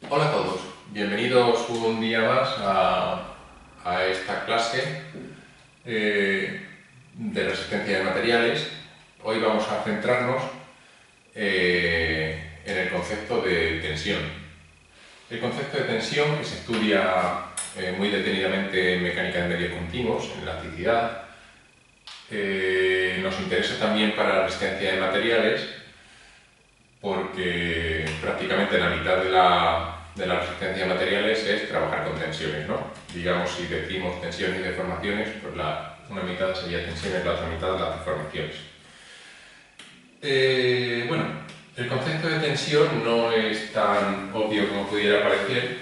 Hola a todos, bienvenidos un día más a esta clase de resistencia de materiales. Hoy vamos a centrarnos en el concepto de tensión. El concepto de tensión, que se estudia muy detenidamente en mecánica de medios continuos, en elasticidad, nos interesa también para la resistencia de materiales porque prácticamente la mitad de la resistencia de materiales es trabajar con tensiones, ¿no? Digamos, si decimos tensiones y deformaciones, pues una mitad sería tensiones, la otra mitad las deformaciones. Bueno, el concepto de tensión no es tan obvio como pudiera parecer.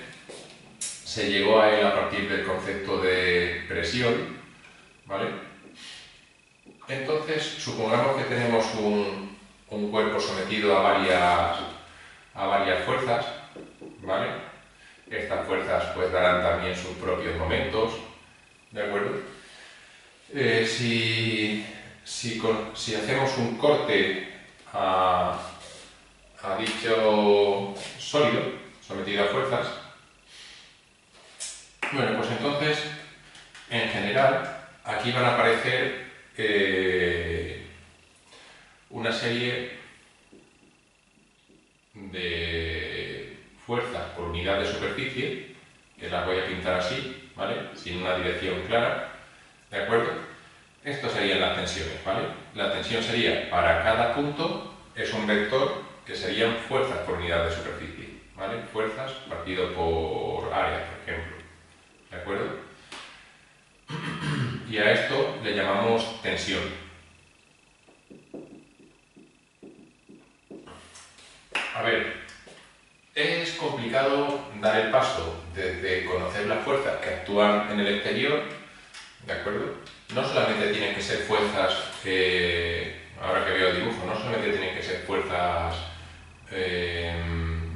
Se llegó a él a partir del concepto de presión, ¿vale? Entonces, supongamos que tenemos un cuerpo sometido a varias fuerzas, ¿vale? Estas fuerzas pues darán también sus propios momentos, ¿de acuerdo? Si hacemos un corte a dicho sólido sometido a fuerzas, bueno, pues entonces, en general, aquí van a aparecer una serie de fuerzas por unidad de superficie, que las voy a pintar así, ¿vale? Sin una dirección clara, ¿de acuerdo? Esto serían las tensiones, ¿vale? La tensión sería, para cada punto, es un vector que serían fuerzas por unidad de superficie, ¿vale? Fuerzas partido por área, por ejemplo, ¿de acuerdo? Y a esto le llamamos tensión. A ver, es complicado dar el paso desde conocer las fuerzas que actúan en el exterior, ¿de acuerdo? No solamente tienen que ser fuerzas ahora que veo el dibujo, no solamente tienen que ser fuerzas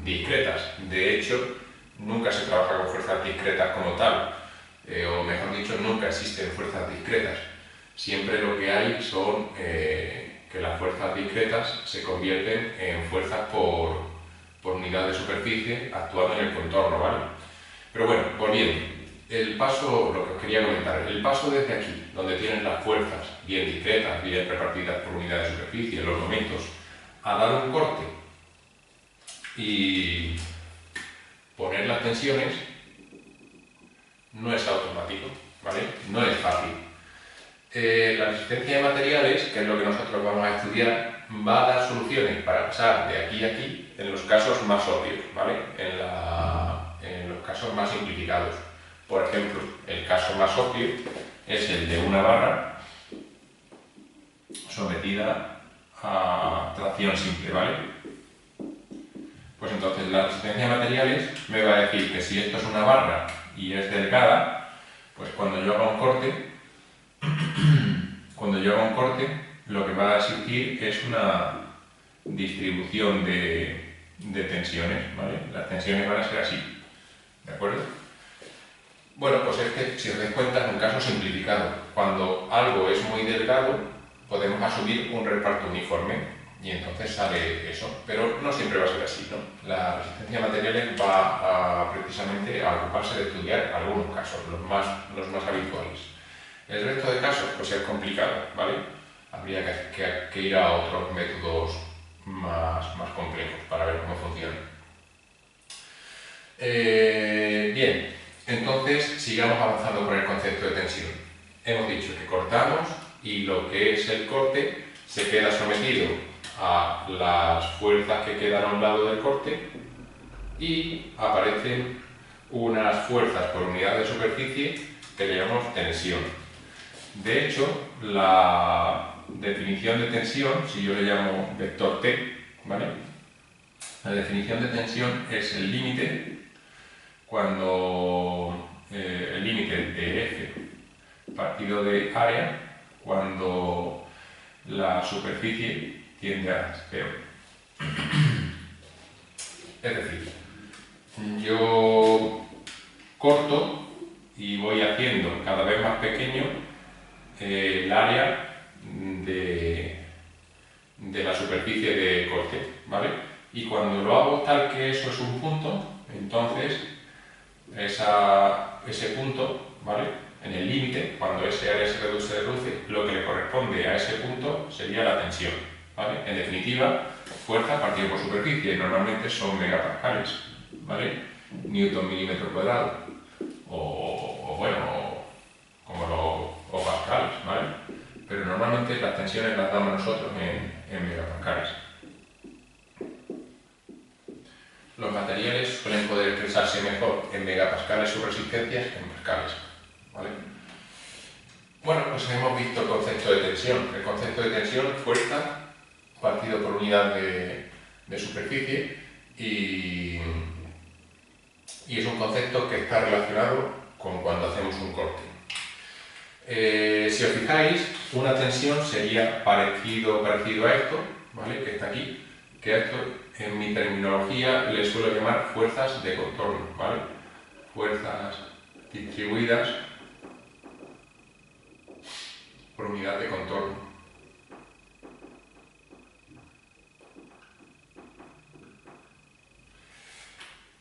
discretas. De hecho, nunca se trabaja con fuerzas discretas como tal, o mejor dicho, nunca existen fuerzas discretas. Siempre lo que hay son que las fuerzas discretas se convierten en fuerzas por unidad de superficie actuando en el contorno, ¿vale? Pero bueno, volviendo, lo que os quería comentar, el paso desde aquí, donde tienen las fuerzas bien discretas, bien repartidas por unidad de superficie, los momentos, a dar un corte y poner las tensiones, no es automático, ¿vale? No es fácil. La resistencia de materiales, que es lo que nosotros vamos a estudiar, va a dar soluciones para pasar de aquí a aquí en los casos más obvios, ¿vale? En los casos más simplificados. Por ejemplo, el caso más obvio es el de una barra sometida a tracción simple, ¿vale? Pues entonces la resistencia de materiales me va a decir que si esto es una barra y es delgada, pues cuando yo haga un corte, lo que va a existir es una distribución de tensiones, ¿vale? Las tensiones van a ser así, ¿de acuerdo? Bueno, pues si os dais cuenta, es un caso simplificado. Cuando algo es muy delgado, podemos asumir un reparto uniforme y entonces sale eso. Pero no siempre va a ser así, ¿no? La resistencia a materiales va precisamente a ocuparse de estudiar algunos casos, los más habituales. El resto de casos, pues es complicado, ¿vale? Habría que ir a otros métodos más complejos para ver cómo funciona. Bien, entonces sigamos avanzando con el concepto de tensión. Hemos dicho que cortamos y lo que es el corte se queda sometido a las fuerzas que quedan a un lado del corte y aparecen unas fuerzas por unidad de superficie que le llamamos tensión. De hecho, la definición de tensión, si yo le llamo vector T, ¿vale? La definición de tensión es el límite el límite de F partido de área cuando la superficie tiende a 0. Es decir, yo corto y voy haciendo cada vez más pequeño el área de la superficie de corte, ¿vale? Y cuando lo hago tal que eso es un punto, entonces ese punto, ¿vale? En el límite, cuando ese área se reduce, lo que le corresponde a ese punto sería la tensión, ¿vale? En definitiva, fuerza partido por superficie, normalmente son megapascales, ¿vale? Newton milímetro cuadrado, o pascales, ¿vale? Pero normalmente las tensiones las damos nosotros en megapascales. Los materiales suelen poder expresarse mejor en megapascales sus resistencias que en pascales, ¿vale? Bueno, pues hemos visto el concepto de tensión. El concepto de tensión, fuerza, partido por unidad de superficie, y es un concepto que está relacionado con cuando hacemos un corte. Si os fijáis, una tensión sería parecido a esto, ¿vale? Que está aquí, que a esto en mi terminología le suelo llamar fuerzas de contorno, ¿vale? Fuerzas distribuidas por unidad de contorno.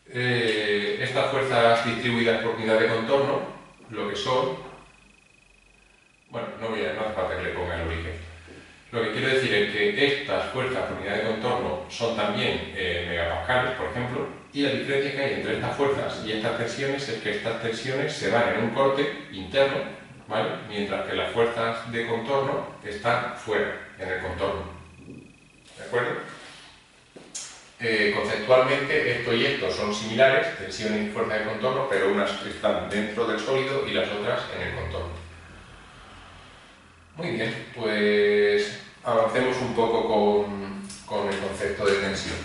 Estas fuerzas distribuidas por unidad de contorno, lo que son, bueno, no hace falta que le ponga el origen. Lo que quiero decir es que estas fuerzas por unidad de contorno son también megapascales, por ejemplo, y la diferencia que hay entre estas fuerzas y estas tensiones es que estas tensiones se dan en un corte interno, ¿vale? Mientras que las fuerzas de contorno están fuera, en el contorno. ¿De acuerdo? Conceptualmente esto y esto son similares, tensiones y fuerzas de contorno, pero unas están dentro del sólido y las otras en el contorno. Muy bien, pues avancemos un poco con el concepto de tensión.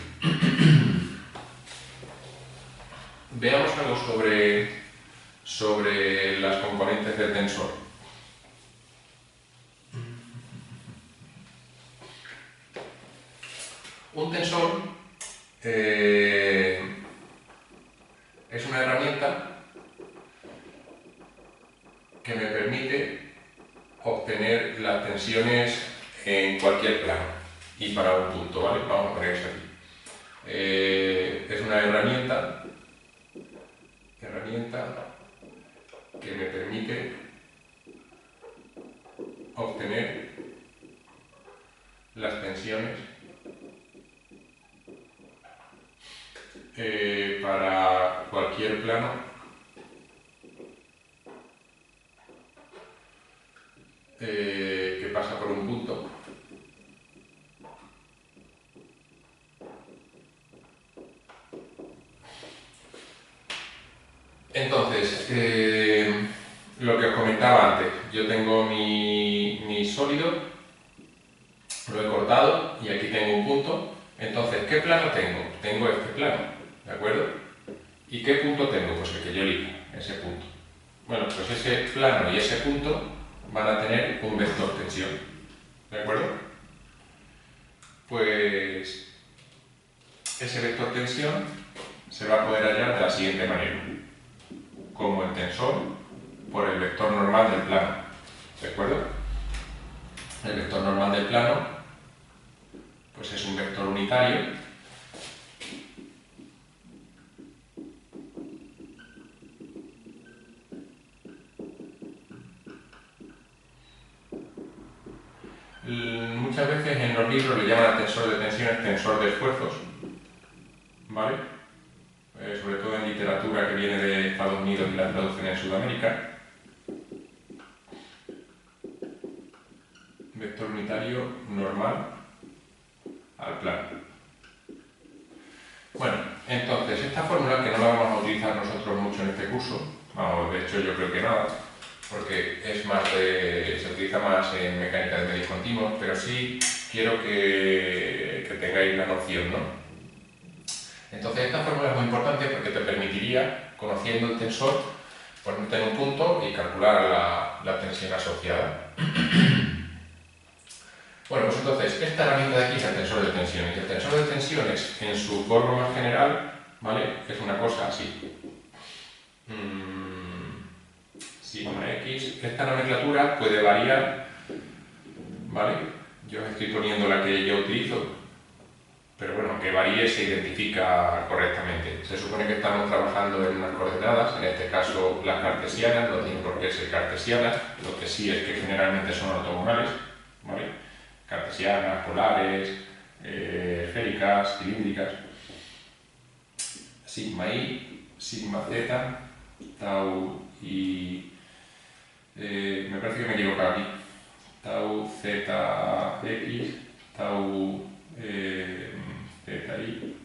Veamos algo sobre las componentes del tensor. Un tensor es una herramienta que me permite obtener las tensiones en cualquier plano y para un punto, ¿vale? Vamos a poner eso aquí. Es una herramienta que me permite obtener las tensiones para cualquier plano que pasa por un punto. Entonces, lo que os comentaba antes, yo tengo mi sólido, lo he cortado y aquí tengo un punto. Entonces, ¿qué plano tengo? Tengo este plano, ¿de acuerdo? ¿Y qué punto tengo? Pues el que yo elija, ese punto. Bueno, pues ese plano y ese punto van a tener un vector tensión, ¿de acuerdo? Pues ese vector tensión se va a poder hallar de la siguiente manera, como el tensor por el vector normal del plano, ¿de acuerdo? El vector normal del plano pues es un vector unitario muchas veces en los libros le llaman al tensor de tensiones tensor de esfuerzos, ¿vale? Sobre todo en literatura que viene de Estados Unidos y la traducen en Sudamérica. Vector unitario normal al plano. Bueno, entonces esta fórmula, que no la vamos a utilizar nosotros mucho en este curso, vamos, de hecho yo creo que nada, porque es más se utiliza más en mecánica de medios continuos, pero sí quiero que tengáis la noción, ¿no? Entonces esta fórmula es muy importante porque te permitiría, conociendo el tensor, ponerte en un punto y calcular la tensión asociada. Bueno, pues entonces, esta herramienta de aquí es el tensor de tensiones. El tensor de tensiones, en su forma más general, ¿vale? Es una cosa así. Sigma X. Esta nomenclatura puede variar, ¿vale? Yo os estoy poniendo la que yo utilizo, pero bueno, que varíe se identifica correctamente. se supone que estamos trabajando en unas coordenadas, en este caso las cartesianas, no tienen por qué ser cartesianas, lo que sí es que generalmente son ortogonales, ¿vale? Cartesianas, polares, esféricas, cilíndricas. Sigma i, sigma z, tau i... me parece que me he equivocado aquí. Tau z x, tau z i,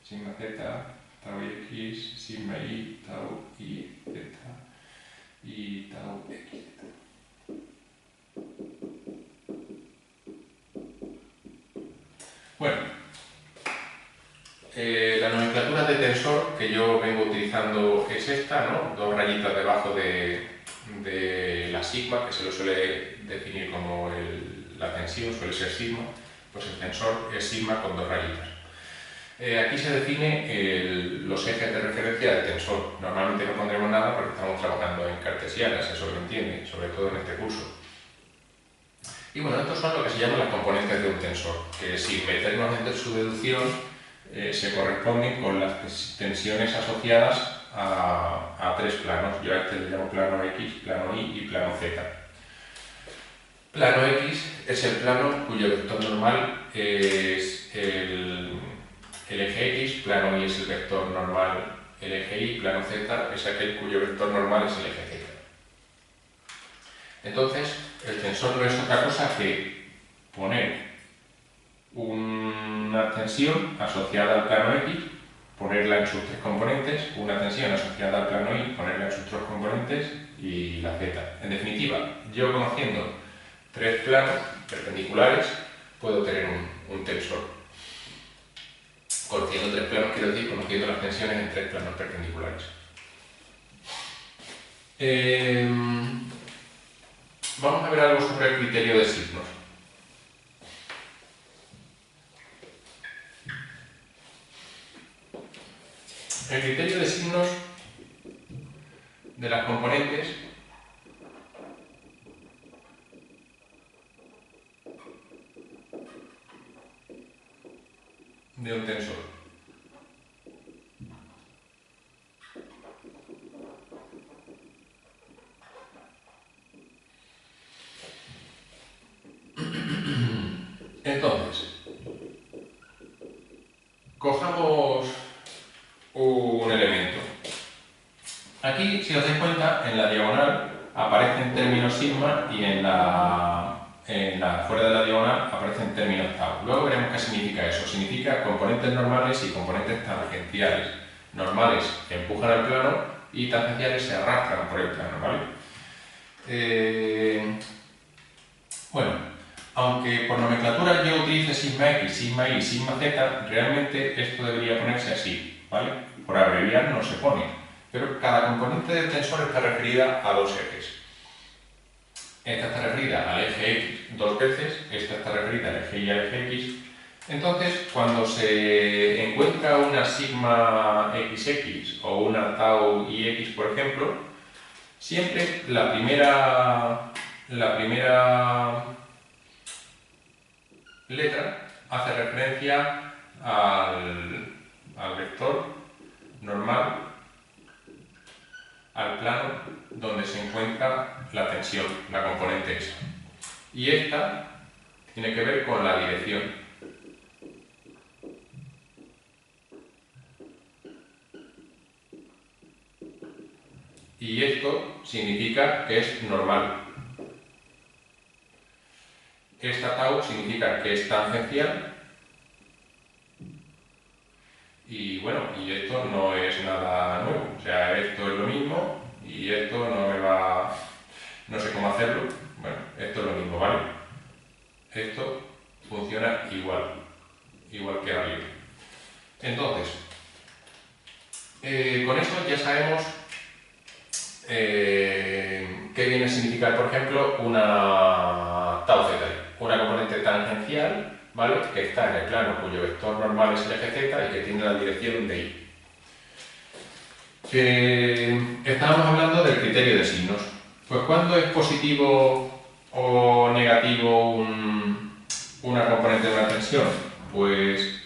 sigma z, tau x, sigma i, tau i z y tau x. Bueno, la nomenclatura de tensor que yo vengo utilizando es esta, ¿no? Dos rayitas debajo de la sigma, que se lo suele definir como la tensión, suele ser sigma, pues el tensor es sigma con dos rayitas. Aquí se define los ejes de referencia del tensor. Normalmente no pondremos nada porque estamos trabajando en cartesianas, eso lo entiende, sobre todo en este curso. Y bueno, estos son lo que se llaman las componentes de un tensor, que sin meternos en su deducción se corresponden con las tensiones asociadas a tres planos. Yo a este le llamo plano X, plano Y y plano Z. Plano X es el plano cuyo vector normal es el eje X, plano Y es el vector normal el eje Y, plano Z es aquel cuyo vector normal es el eje Z. Entonces, el tensor no es otra cosa que poner una tensión asociada al plano X, ponerla en sus tres componentes, una tensión asociada al plano Y, ponerla en sus tres componentes y la Z. En definitiva, yo conociendo tres planos perpendiculares puedo tener un tensor. Conociendo tres planos quiero decir conociendo las tensiones en tres planos perpendiculares. Vamos a ver algo sobre el criterio de signos. El criterio de signos de las componentes de un tensor. Entonces, cojamos un elemento. Aquí, si os dais cuenta, en la diagonal aparecen términos sigma y fuera de la diagonal aparecen términos tau. Luego veremos qué significa eso. Significa componentes normales y componentes tangenciales. Normales empujan al plano y tangenciales se arrastran por el plano, ¿vale? Bueno, aunque por nomenclatura yo utilice sigma x, sigma y, sigma z, realmente esto debería ponerse así, ¿vale? Por abreviar no se pone, pero cada componente del tensor está referida a dos ejes. Esta está referida al eje x dos veces, esta está referida al eje y al eje x. Entonces, cuando se encuentra una sigma xx o una tau ix, por ejemplo, siempre la primera letra hace referencia al vector normal, al plano donde se encuentra la tensión, la componente esa. Y esta tiene que ver con la dirección. Y esto significa que es normal. Esta tau significa que es tangencial. Y bueno, y esto no es nada nuevo. O sea, esto es lo mismo y esto no sé cómo hacerlo. Bueno, esto es lo mismo, ¿vale? Esto funciona igual que arriba. Entonces, con eso ya sabemos qué viene a significar, por ejemplo, una tau z, una componente tangencial, ¿vale? Que está en el plano cuyo vector normal es el eje z y que tiene la dirección de y. Estábamos hablando del criterio de signos. Pues ¿cuándo es positivo o negativo una componente de una tensión? Pues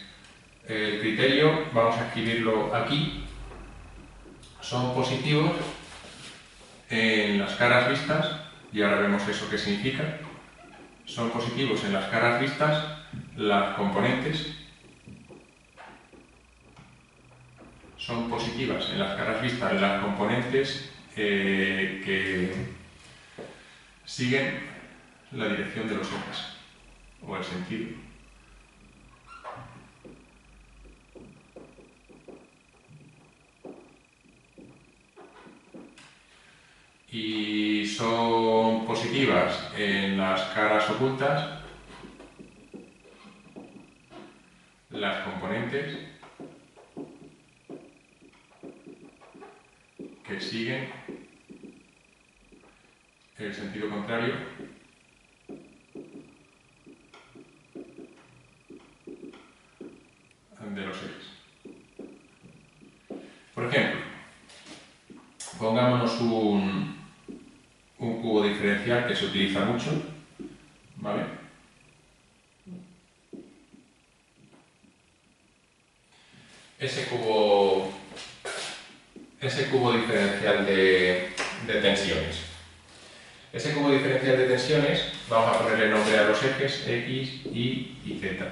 el criterio criterio, vamos a escribirlo aquí, son positivos en las caras vistas, y ahora vemos eso qué significa. Son positivos en las caras vistas las componentes, son positivas en las caras vistas las componentes que siguen la dirección de los ejes, o el sentido. Y son positivas en las caras ocultas las componentes que siguen el sentido contrario de los ejes. Por ejemplo, pongámonos un cubo diferencial que se utiliza mucho, ¿vale? Ese cubo diferencial de tensiones. Ese cubo diferencial de tensiones, vamos a ponerle nombre a los ejes X, Y y Z.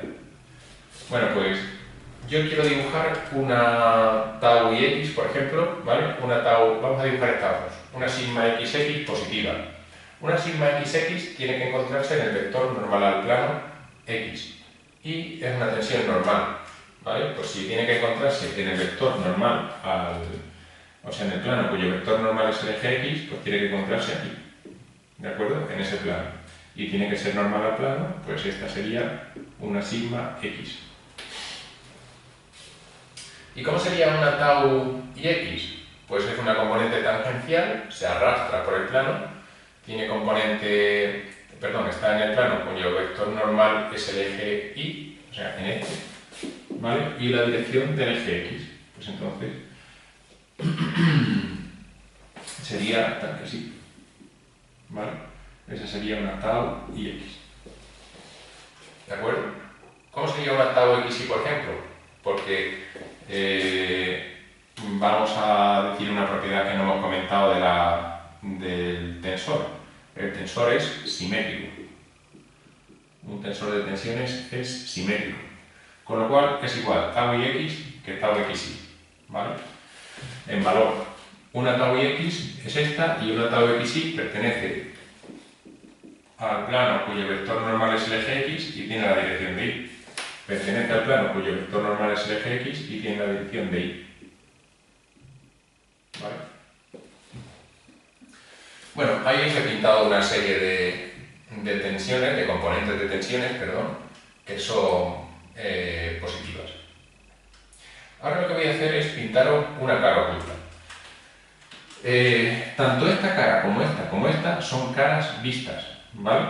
Bueno, pues yo quiero dibujar una tau y X, por ejemplo, ¿vale? Una tau, vamos a dibujar estas dos. Una sigma XX positiva. Una sigma XX tiene que encontrarse en el vector normal al plano X. Y es una tensión normal, ¿vale? Pues si tiene que encontrarse en el vector normal o sea, en el plano cuyo vector normal es el eje X, pues tiene que encontrarse aquí, ¿de acuerdo? En ese plano. Y tiene que ser normal al plano, pues esta sería una sigma X. ¿Y cómo sería una tau y X? Pues es una componente tangencial, se arrastra por el plano, tiene componente, perdón, está en el plano cuyo vector normal es el eje Y, o sea, en este, ¿vale? Y la dirección del eje X. Pues entonces sería tal que así, ¿vale? Esa sería una tau y X. ¿De acuerdo? ¿Cómo sería una tau X y, por ejemplo? Porque vamos a decir una propiedad que no hemos comentado del tensor. El tensor es simétrico. Un tensor de tensiones es simétrico. Con lo cual es igual tau y X que tau XY, ¿vale? En valor. Una tau y X es esta y una tau XY pertenece al plano cuyo vector normal es el eje X y tiene la dirección de Y. Pertenece al plano cuyo vector normal es el eje X y tiene la dirección de Y. ¿Vale? Bueno, ahí os he pintado una serie de tensiones, de componentes de tensiones, perdón, que son positivas. Ahora lo que voy a hacer es pintaros una cara oculta. Tanto esta cara como esta son caras vistas, ¿vale?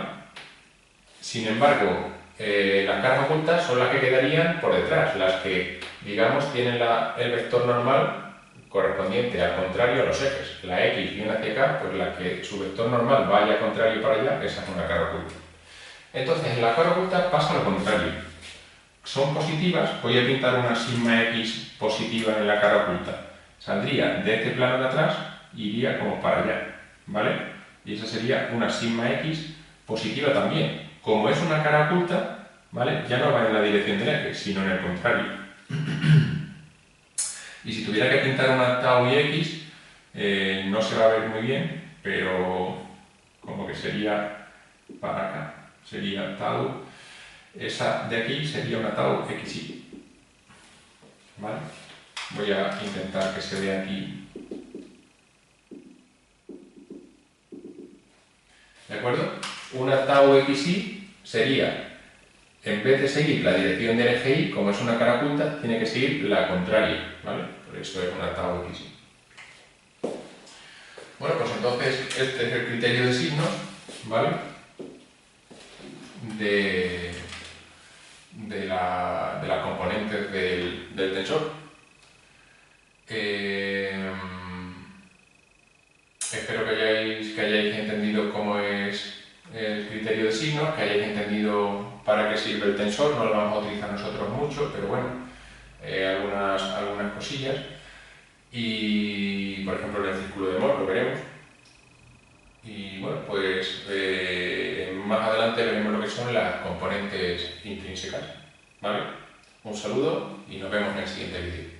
Sin embargo, las caras ocultas son las que quedarían por detrás, las que, digamos, tienen el vector normal correspondiente al contrario a los ejes. La X viene hacia acá, pues la que su vector normal vaya contrario para allá, esa es una cara oculta. Entonces, en la cara oculta pasa lo contrario. Son positivas, voy a pintar una sigma X positiva en la cara oculta. Saldría de este plano de atrás e iría como para allá, ¿vale? Y esa sería una sigma X positiva también. Como es una cara oculta, ¿vale? Ya no va en la dirección del eje, sino en el contrario. Y si tuviera que pintar una tau y X, no se va a ver muy bien, pero como que sería para acá. Sería tau, esa de aquí sería una tau XY. ¿Vale? Voy a intentar que se vea aquí. ¿De acuerdo? Una tau XY sería, en vez de seguir la dirección del eje Y, como es una cara oculta, tiene que seguir la contraria, ¿vale? Por eso es una tau XY. Bueno, pues entonces este es el criterio de signos, ¿vale? De las componentes del tensor. Espero que hayáis entendido cómo es el criterio de signos, que hayáis entendido para qué sirve el tensor. No lo vamos a utilizar nosotros mucho, pero bueno, algunas cosillas y, por ejemplo, en el círculo de Moore lo veremos. Y bueno, pues más adelante veremos lo que son las componentes intrínsecas, ¿vale? Un saludo y nos vemos en el siguiente vídeo.